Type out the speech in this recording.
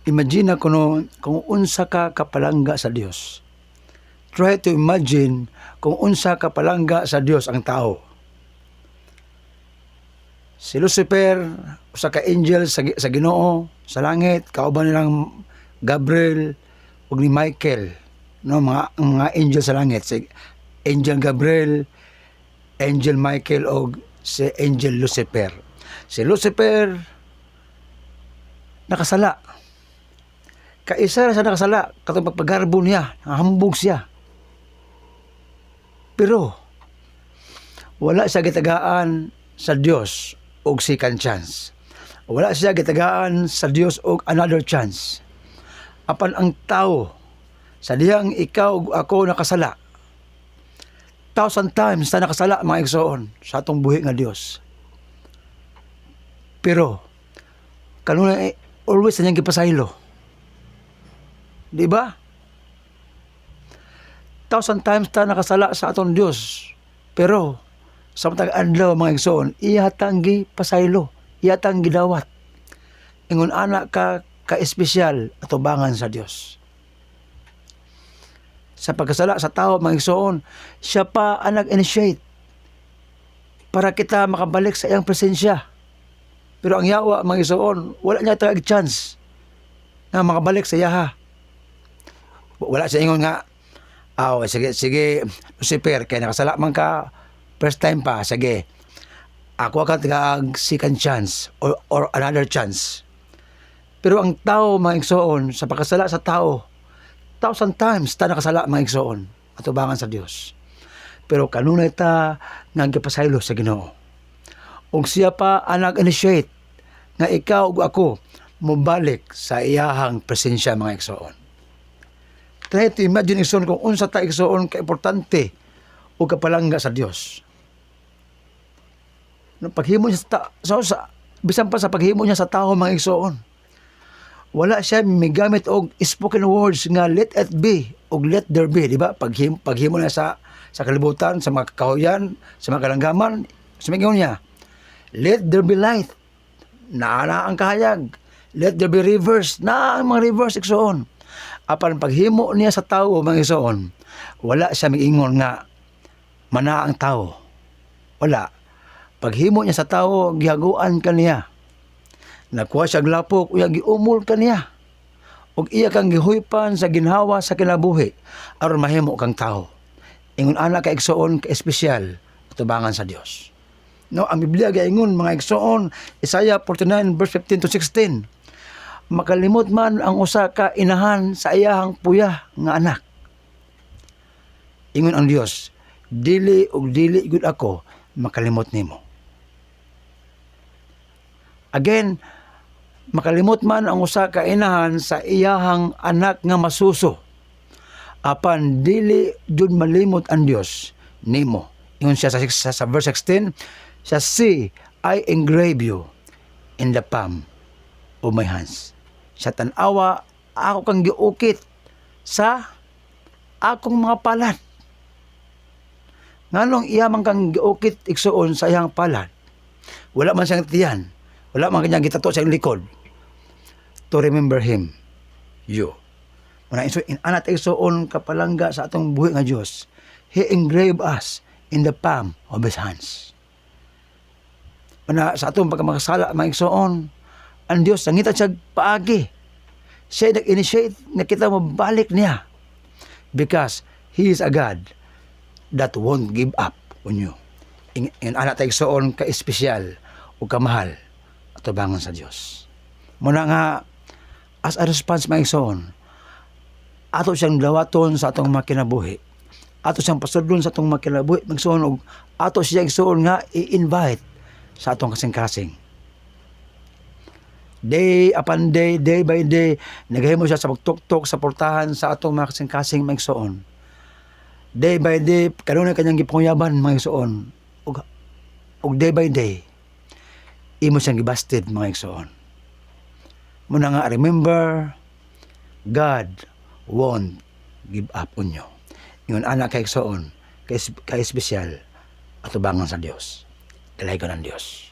Imagine kung unsa ka kapalangga sa Dios. Try to imagine kung unsa ka palangga sa Dios ang tao. Si Lucifer, usa ka angel sa Ginoo sa langit, kauban nilang Gabriel ug ni Michael, no, mga angel sa langit, si Angel Gabriel, Angel Michael ug si Angel Lucifer. Si Lucifer nakasala. Kaisa sa nakasala katong pagpagarbo niya, hambog siya. Pero wala siya gitagaan sa Dios og second chance. Wala siya gitagaan sa Dios og another chance. Apan ang tao sa diyang ikaw ug ako nakasala, 1,000 times na nakasala mga igsoon sa atong buhi nga Dios. Pero kanunay always na niyang gipasaylo. Di ba? 1,000 times ta nakasala sa atong Dios. Pero sa matag adlaw mga igsoon, ihatang gipasaylo, ihatang gidawat. Ingon ana ka espesyal atubangan sa Dios. Sa pagkasala sa tao mga igsoon, siya pa ang nag-initiate para kita makabalik sa iyang presensya. Pero ang yawa mga igsoon, wala niya tayong chance na makabalik sa iyaha. Wala siya ingon nga, sige, Lucifer, kaya nakasala man ka, first time pa, sige, ako ka tagag second chance or another chance. Pero ang tao, mga igsoon, sa pagkasala sa tao, 1,000 times ta nakasala, mga igsoon, atubangan sa Dios. Pero kanunay ta nagpasaylo sa Ginoo. Ug siya pa ang nag-initiate nga ikaw ug ako mobalik sa iyahang presensya, mga igsoon. Try to imagine igsoon kung unsa ta igsoon ka-importante o kapalangga sa Dios. No, paghimo niya bisan pa sa paghimo niya sa tao, mga igsoon, wala siya migamit og spoken words nga let it be og let there be, di ba? Paghimo niya sa kalibutan, sa mga kahoyan, sa mga kalanggaman, sa mga niya, let there be light, naana ang kahayag, let there be rivers, na ang mga rivers igsoon. Apan paghimo niya sa tao, mga igsoon, wala siya miingon nga mana ang tao. Wala. Paghimo niya sa tao, gihaguan ka niya. Nakuha siya glapok, uya giumol ka niya. Ug iya kang gihuypan sa ginhawa sa kinabuhi aron mahimo kang tao. Ingon ana ka igsoon ka espesyal tubangan sa Dios. No, ang Biblia gaingon mga igsoon, Isaiah 49 verse 15 to 16. Makalimot man ang usa ka inahan sa iyahang puya nga anak. Ingon ang Dios, dili ug dili gud ako makalimot nimo. Again, makalimot man ang usa ka inahan sa iyahang anak nga masuso. Apan dili jud malimot ang Dios nimo. Ingon siya sa verse 16, siya, see, I engrave you in the palm of my hands. Sa tanawa, ako kang giukit sa akong mga palad. Nganong iya man kang giukit igsoon sa iyang palad? Wala man siyang tiyan. Wala man kanyang gitato sa iyang likod. To remember Him, you. Muna anak igsoon kapalangga sa atong buhi nga Dios. He engraved us in the palm of His hands. Muna sa atong pagkamakasala, mga igsoon, ang Diyos, nangita siya paagi. Siya nag-initiate na kita mabalik niya. Because He is a God that won't give up on you. In anak tayo soon ka-espesyal o kamahal at tubangan sa Diyos. Muna nga, as a response, mga igsoon, ato siyang dawaton sa atong makinabuhi. Ato siyang pasudlon sa atong makinabuhi. Mga igsoon, ato siya igsoon nga i-invite sa atong kasing-kasing. Day upon day, day by day, naghimo siya sa pagtuktok sa portahan sa atong mga kasing-kasing, mga igsoon. Day by day, kanunay kanyang gipanguyaban, mga igsoon. Og day by day, imo siyang gibasted, mga igsoon. Muna nga, remember, God won't give up on you. Ingon anak kay igsoon, kay espesyal at tubangan sa Dios. Dalaygon ang Dios.